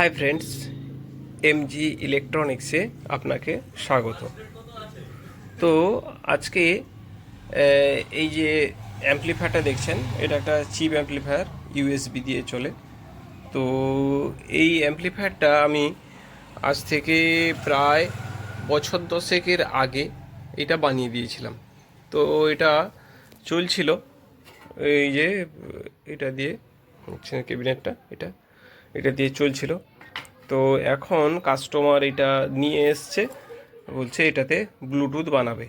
Hi friends, MG ইলেকট্রনিক্সে আপনাকে স্বাগত। তো আজকে এই যে অ্যাম্পলিফায়ারটা দেখছেন, এটা একটা চিপ অ্যাম্পলিফায়ার, ইউএসবি দিয়ে চলে। তো এই অ্যাম্পলিফায়ারটা আমি আজ থেকে প্রায় বছর দশেকের আগে এটা বানিয়ে দিয়েছিলাম। তো এটা চলছিল এই যে এটা দিয়ে হচ্ছে ক্যাবিনেটটা, এটা দিয়ে চলছিল। তো এখন কাস্টমার এটা নিয়ে এসছে, বলছে এটাতে ব্লুটুথ বানাবে।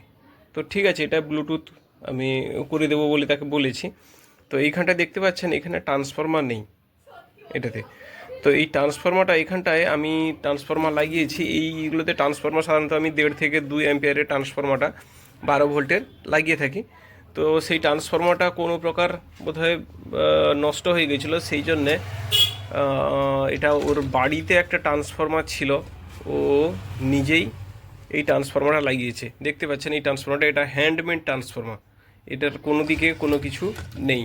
তো ঠিক আছে, এটা ব্লুটুথ আমি করে দেবো বলে তাকে বলেছি। তো এইখানটা দেখতে পাচ্ছেন, এখানে ট্রান্সফরমার নেই এটাতে। তো এই ট্রান্সফরমারটা এখানটায় আমি ট্রান্সফরমার লাগিয়েছি। এইগুলোতে ট্রান্সফরমার সাধারণত আমি 1.5 থেকে 2 অ্যাম্পিয়ারের ট্রান্সফরমারটা 12 ভোল্টের লাগিয়ে থাকি। তো সেই ট্রান্সফরমারটা কোনো প্রকার বোধহয় নষ্ট হয়ে গেছিলো, সেই জন্যে এটা ওর বাড়িতে একটা ট্রান্সফরমার ছিল, ও নিজেই এই ট্রান্সফরমারটা লাগিয়েছে। দেখতে পাচ্ছেন এই ট্রান্সফরমারটা, এটা হ্যান্ডমেড ট্রান্সফরমার, এটার কোনো দিকে কোনো কিছু নেই,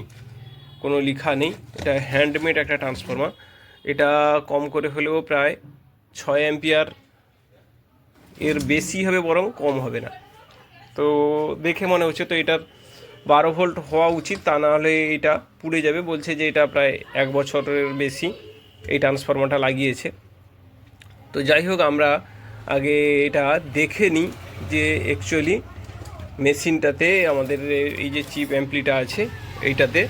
কোনো লেখা নেই, এটা হ্যান্ডমেড একটা ট্রান্সফরমার। এটা কম করে হলেও প্রায় 6 অ্যাম্পিয়ার, এর বেশি হবে বরং কম হবে না। তো দেখে মনে হচ্ছে তো এটার 12 ভোল্ট হওয়া উচিত, তা না হলে এটা পুড়ে যাবে। বলছে যে এটা প্রায় 1 বছরের বেশি এই ট্রান্সফরমারটা লাগিয়েছে। তো যাই হোক, আমরা আগে এটা দেখে নিই যে অ্যাকচুয়ালি মেশিনটাতে আমাদের এই যে চিপ অ্যাম্পলিটা আছে এইটাতে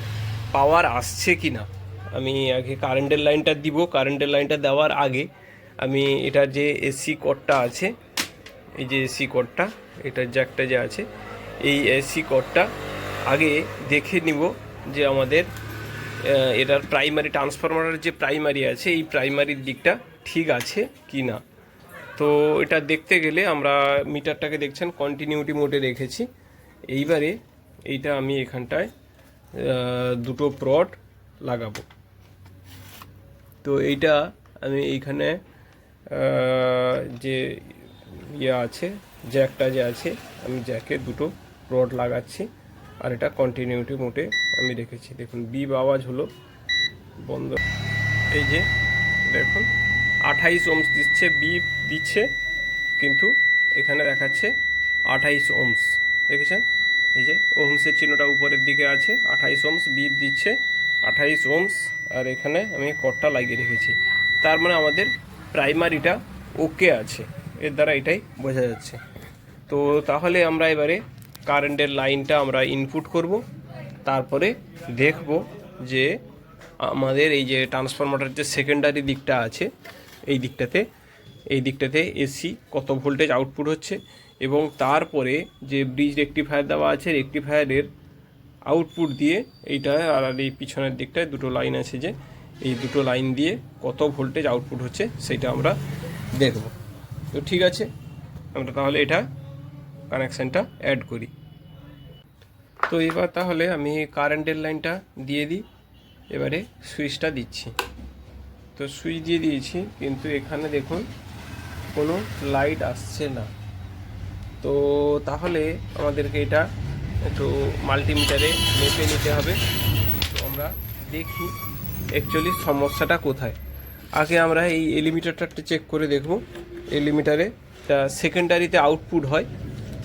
পাওয়ার আসছে কি না। আমি আগে কারেন্টের লাইনটা দিব, কারেন্টের লাইনটা দেওয়ার আগে আমি এটার যে এসি কর্ডটা আছে, এই যে এসি কর্ডটা, এটার জ্যাকটা যে আছে, এই এসি কর্ডটা আগে দেখে নিব যে আমাদের এটার প্রাইমারি ট্রান্সফরমারের যে প্রাইমারি আছে, এই প্রাইমারির দিকটা ঠিক আছে কি না। তো এটা দেখতে গেলে আমরা মিটারটাকে দেখছেন কন্টিনিউটি মোডে রেখেছি। এইবারে এইটা আমি এখানটায় দুটো প্রড লাগাবো। তো এইটা আমি এইখানে যে ইয়ে আছে, জ্যাকটা যে আছে, আমি জ্যাকে দুটো রড লাগাচ্ছি, আর এটা কন্টিনিউটি মোডে আমি রেখেছি। দেখুন বিপ আওয়াজ হলো, বন্ধ। এই যে দেখুন 28 ওমস দিচ্ছে, বিপ দিচ্ছে, কিন্তু এখানে দেখাচ্ছে 28 ওমস। দেখেছেন এই যে ওমসের চিহ্নটা উপরের দিকে আছে, 28 ওমস বিপ দিচ্ছে, 28 ওমস। আর এখানে আমি কর্ডটা লাগিয়ে রেখেছি, তার মানে আমাদের প্রাইমারিটা ওকে আছে, এর দ্বারা এটাই বোঝা যাচ্ছে। তো তাহলে আমরা এবারে কারেন্টের লাইনটা আমরা ইনপুট করব, তারপরে দেখব যে আমাদের এই যে ট্রান্সফরমারের যে সেকেন্ডারি দিকটা আছে, এই দিকটাতে এসি কত ভোল্টেজ আউটপুট হচ্ছে, এবং তারপরে যে ব্রিজ রেকটিফায়ার দেওয়া আছে, রেকটিফায়ারের আউটপুট দিয়ে এইটা আর এই পিছনের দিকটায় দুটো লাইন আছে, যে এই দুটো লাইন দিয়ে কত ভোল্টেজ আউটপুট হচ্ছে সেটা আমরা দেখব। তো ঠিক আছে, আমরা তাহলে এটা কানেকশানটা অ্যাড করি। তো এবার তাহলে আমি কারেন্টের লাইনটা দিয়ে দিই, এবারে সুইচটা দিচ্ছি। তো সুইচ দিয়ে দিয়েছি, কিন্তু এখানে দেখুন কোনো লাইট আসছে না। তো তাহলে আমাদেরকে এটা একটু মাল্টিমিটারে মেপে নিতে হবে। তো আমরা দেখি অ্যাকচুয়ালি সমস্যাটা কোথায়। আগে আমরা এই এলিমিটারটা চেক করে দেখব। এলিমিটারে সেকেন্ডারিতে আউটপুট হয়,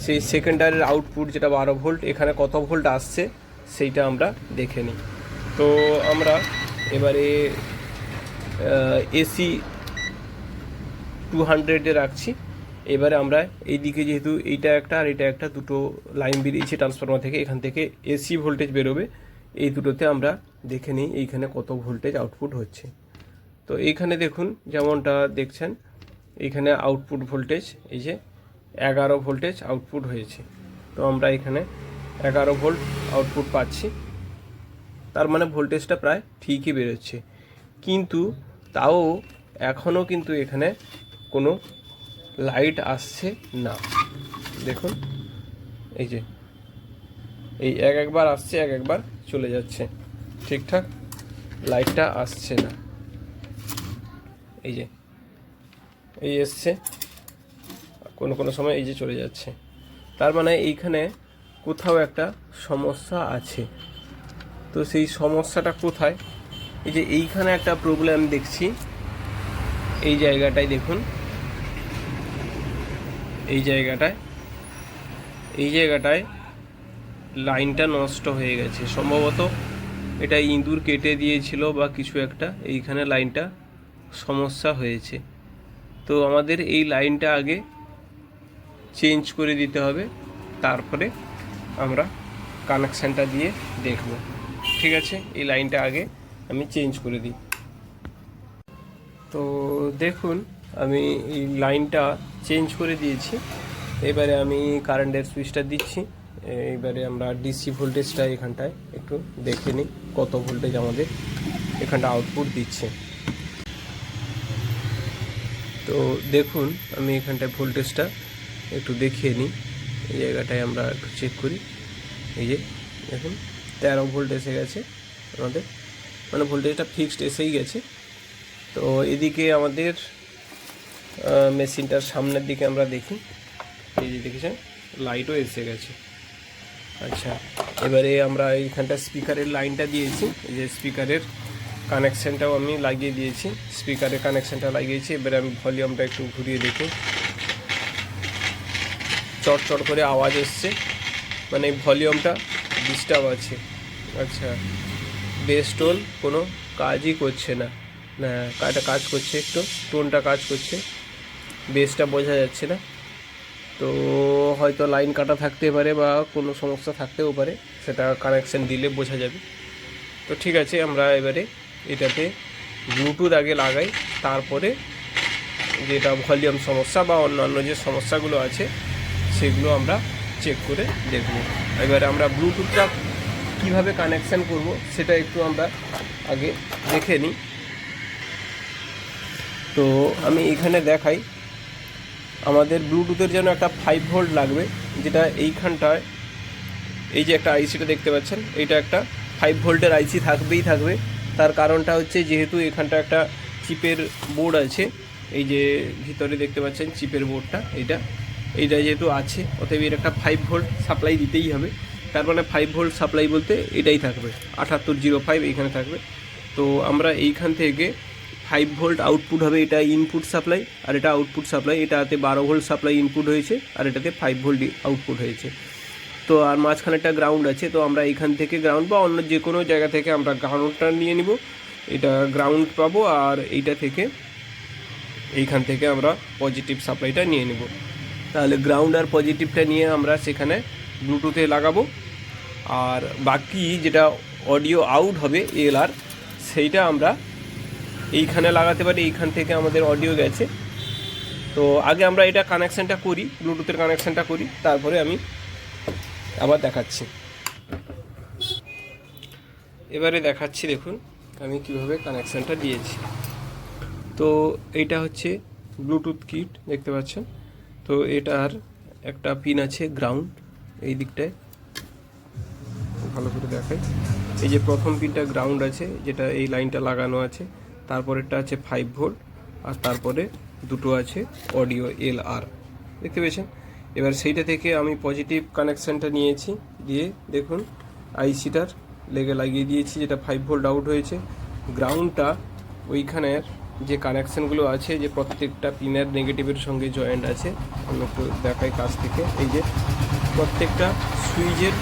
সেই সেকেন্ডারির আউটপুট যেটা 12 ভোল্ট, এখানে কত ভোল্ট আসছে সেইটা আমরা দেখে নিই। তো আমরা এবারে এসি 200-এ রাখছি। এবারে আমরা এইদিকে যেহেতু এইটা একটা আর এটা একটা, দুটো লাইন বেরিয়েছে ট্রান্সফরমার থেকে, এখান থেকে এসি ভোল্টেজ বেরোবে, এই দুটোতে আমরা দেখে নিই এইখানে কত ভোল্টেজ আউটপুট হচ্ছে। তো এইখানে দেখুন যেমনটা দেখছেন, এইখানে আউটপুট ভোল্টেজ এই যে 11 ভোল্টেজ আউটপুট হয়েছে। তো আমরা এখানে 11 ভোল্ট আউটপুট পাচ্ছি, তার মানে ভোল্টেজটা প্রায় ঠিকই বেরোচ্ছে। কিন্তু তাও এখনও কিন্তু এখানে কোনো লাইট আসছে না। দেখুন এই যে এই একবার আসছে, একবার চলে যাচ্ছে, ঠিকঠাক লাইটটা আসছে না। এই যে এই এসছে, কোনো সময় এই যে চলে যাচ্ছে, তার মানে এইখানে কোথাও একটা সমস্যা আছে। তো সেই সমস্যাটা কোথায়? এই যে এইখানে একটা প্রবলেম দেখছি, এই জায়গাটায় দেখুন, এই জায়গাটায় লাইনটা নষ্ট হয়ে গেছে। সম্ভবত এটা ইঁদুর কেটে দিয়েছিল বা কিছু একটা, এইখানে লাইনটা সমস্যা হয়েছে। তো আমাদের এই লাইনটা আগে চেঞ্জ করে দিতে হবে, তারপরে আমরা কানেকশানটা দিয়ে দেখব। ঠিক আছে, এই লাইনটা আগে আমি চেঞ্জ করে দিই। তো দেখুন, আমি এই লাইনটা চেঞ্জ করে দিয়েছি। এবারে আমি কারেন্টের সুইচটা দিচ্ছি। এইবারে আমরা ডিসি ভোল্টেজটা এখানটায় একটু দেখে নিই কত ভোল্টেজ আমাদের এখানটা আউটপুট দিচ্ছে। তো দেখুন, আমি এখানটায় ভোল্টেজটা একটু দেখিয়ে নিই। এই জায়গাটায় আমরা একটু চেক করি। এই যে দেখুন 13 ভোল্ট এসে গেছে আমাদের, মানে ভোল্টেজটা ফিক্সড এসেই গেছে। তো এদিকে আমাদের মেশিনটার সামনের দিকে আমরা দেখি, এই যে দেখেছেন লাইটও এসে গেছে। আচ্ছা, এবারে আমরা এইখানটা স্পিকারের লাইনটা দিয়েছি, এই যে স্পিকারের কানেকশানটাও আমি লাগিয়ে দিয়েছি, স্পিকারের কানেকশানটা লাগিয়েছি। এবারে আমি ভলিউমটা একটু ঘুরিয়ে দেখি, চটচট করে আওয়াজ এসছে, মানে ভলিউমটা ডিস্টার্ব আছে। আচ্ছা, বেস টোন কোনো কাজই করছে না, না কাটা কাজ করছে, একটু টোনটা কাজ করছে, বেসটা বোঝা যাচ্ছে না। তো হয়তো লাইন কাটা থাকতে পারে বা কোনো সমস্যা থাকতেও পারে, সেটা কানেকশান দিলে বোঝা যাবে। তো ঠিক আছে, আমরা এবারে এটাতে ব্লুটুথ আগে লাগাই, তারপরে যেটা ভলিউম সমস্যা বা অন্যান্য যে সমস্যাগুলো আছে সেগুলো আমরা চেক করে দেখব। এবারে আমরা ব্লুটুথটা কীভাবে কানেকশান করব সেটা একটু আমরা আগে দেখে নিই। তো আমি এখানে দেখাই, আমাদের ব্লুটুথের জন্য একটা 5 ভোল্ট লাগবে, যেটা এইখানটায় এই যে একটা আইসিটা দেখতে পাচ্ছেন, এইটা একটা 5 ভোল্টের আইসি থাকবেই থাকবে। তার কারণটা হচ্ছে যেহেতু এখানটা একটা চিপের বোর্ড আছে, এই যে ভিতরে দেখতে পাচ্ছেন চিপের বোর্ডটা, এইটা যেহেতু আছে, অতএব এর একটা 5 ভোল্ট সাপ্লাই দিতেই হবে। তার মানে 5 ভোল্ট সাপ্লাই বলতে এটাই থাকবে, 7805 এইখানে থাকবে। তো আমরা এইখান থেকে 5 ভোল্ট আউটপুট হবে, এটা ইনপুট সাপ্লাই আর এটা আউটপুট সাপ্লাই। এটাতে 12 ভোল্ট সাপ্লাই ইনপুট হয়েছে আর এটাতে 5 ভোল্ট আউটপুট হয়েছে। তো আর মাঝখানে একটা গ্রাউন্ড আছে, তো আমরা এইখান থেকে গ্রাউন্ড বা অন্য যে কোনো জায়গা থেকে আমরা গ্রাউন্ডটা নিয়ে নিব, এটা গ্রাউন্ড পাবো। আর এইটা থেকে এইখান থেকে আমরা পজিটিভ সাপ্লাইটা নিয়ে নেব। তাহলে গ্রাউন্ড আর পজিটিভটা নিয়ে আমরা সেখানে ব্লুটুথে লাগাবো। আর বাকি যেটা অডিও আউট হবে এলআর, সেইটা আমরা এইখানে লাগাতে পারি। এইখান থেকে আমাদের অডিও গেছে, তো আগে আমরা এটা কানেকশানটা করি, ব্লুটুথের কানেকশানটা করি, তারপরে আমি আবার দেখাচ্ছি। এবারে দেখাচ্ছি, দেখুন আমি কিভাবে কানেকশানটা দিয়েছি। তো এইটা হচ্ছে ব্লুটুথ কিট দেখতে পাচ্ছেন। তো এটার একটা পিন আছে গ্রাউন্ড, এই দিকটায় ভালো করে দেখাই। এই যে প্রথম পিনটা গ্রাউন্ড আছে, যেটা এই লাইনটা লাগানো আছে, তারপরেরটা আছে 5 ভোল্ট, আর তারপরে দুটো আছে অডিও এলআর, দেখতে পেয়েছেন। এবার সেইটা থেকে আমি পজিটিভ কানেকশানটা নিয়েছি, দিয়ে দেখুন আইসিটার লেগে লাগিয়ে দিয়েছি, যেটা 5 ভোল্ট আউট হয়েছে। গ্রাউন্ডটা ওইখানের যে কানেকশানগুলো আছে, যে প্রত্যেকটা পিনের নেগেটিভের সঙ্গে জয়েন্ট আছে, আমি একটু দেখাই কাছ থেকে। এই যে প্রত্যেকটা সুইচের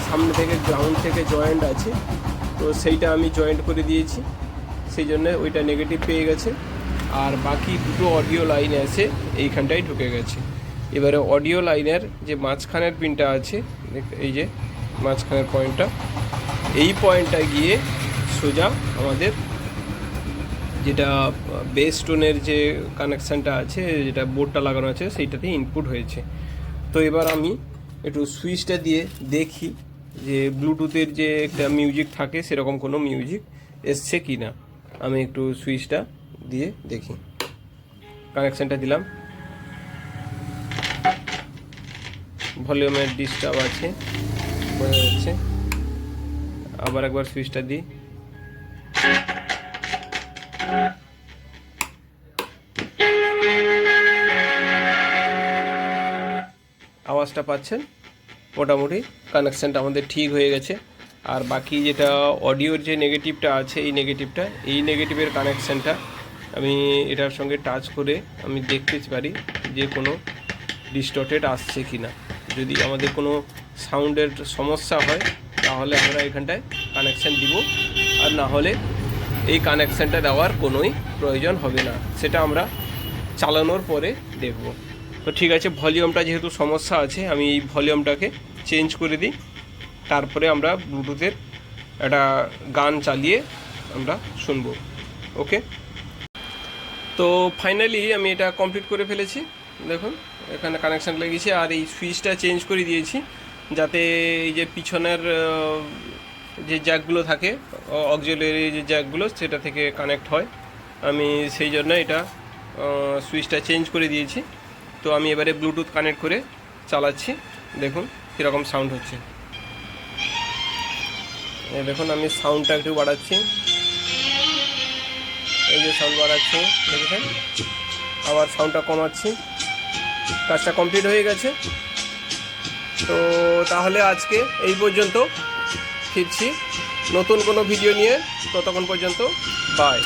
সামনে থেকে গ্রাউন্ড থেকে জয়েন্ট আছে, তো সেইটা আমি জয়েন্ট করে দিয়েছি, সেই জন্য ওইটা নেগেটিভ পেয়ে গেছে। আর বাকি দুটো অডিও লাইন আছে এইখানটায় ঢুকে গেছে। এবারে অডিও লাইনের যে মাঝখানের পিনটা আছে, এই যে মাঝখানের পয়েন্টটা, এই পয়েন্টটা গিয়ে সোজা আমাদের যেটা বেস টোনের যে কানেকশানটা আছে, যেটা বোর্ডটা লাগানো আছে, সেইটাতে ইনপুট হয়েছে। তো এবার আমি একটু সুইচটা দিয়ে দেখি যে ব্লুটুথের যে একটা মিউজিক থাকে সেরকম কোনো মিউজিক এসছে কি না। আমি একটু সুইচটা দিয়ে দেখি, কানেকশানটা দিলাম, ভলিউমের ডিস্টার্ব আছে বোঝা যাচ্ছে। আবার একবার সুইচটা দিই, আওয়াজটা পাচ্ছেন, মোটামুটি কানেকশানটা আমাদের ঠিক হয়ে গেছে। আর বাকি যেটা অডিওর যে নেগেটিভটা আছে, এই নেগেটিভের কানেকশানটা আমি এটার সঙ্গে টাচ করে আমি দেখতে পারি যে কোনো ডিস্টর্টেড আসছে কি না। যদি আমাদের কোনো সাউন্ডের সমস্যা হয় তাহলে আমরা এখানটায় কানেকশান দিব, আর না হলে এই কানেকশানটা দেওয়ার কোনোই প্রয়োজন হবে না, সেটা আমরা চালানোর পরে দেখব। তো ঠিক আছে, ভলিউমটা যেহেতু সমস্যা আছে আমি এই ভলিউমটাকে চেঞ্জ করে দিই, তারপরে আমরা ব্লুটুথের একটা গান চালিয়ে আমরা শুনবো। ওকে, তো ফাইনালি আমি এটা কমপ্লিট করে ফেলেছি। দেখুন এখানে কানেকশান লেগেছে, আর এই সুইচটা চেঞ্জ করে দিয়েছি যাতে এই যে পিছনের যে জ্যাকগুলো থাকে অক্সিলারি যে জ্যাকগুলো সেটা থেকে কানেক্ট হয়, আমি সেই জন্য এটা সুইচটা চেঞ্জ করে দিয়েছি। তো আমি এবারে ব্লুটুথ কানেক্ট করে চালাচ্ছি, দেখুন কীরকম সাউন্ড হচ্ছে। দেখুন আমি সাউন্ডটা একটু বাড়াচ্ছি, এই যে সাউন্ড বাড়াচ্ছি দেখেছেন, আবার সাউন্ডটা কমাচ্ছি। কাজটা কমপ্লিট হয়ে গেছে। তো তাহলে আজকে এই পর্যন্ত, ফিরছি নতুন কোনো ভিডিও নিয়ে, ততক্ষণ পর্যন্ত বাই।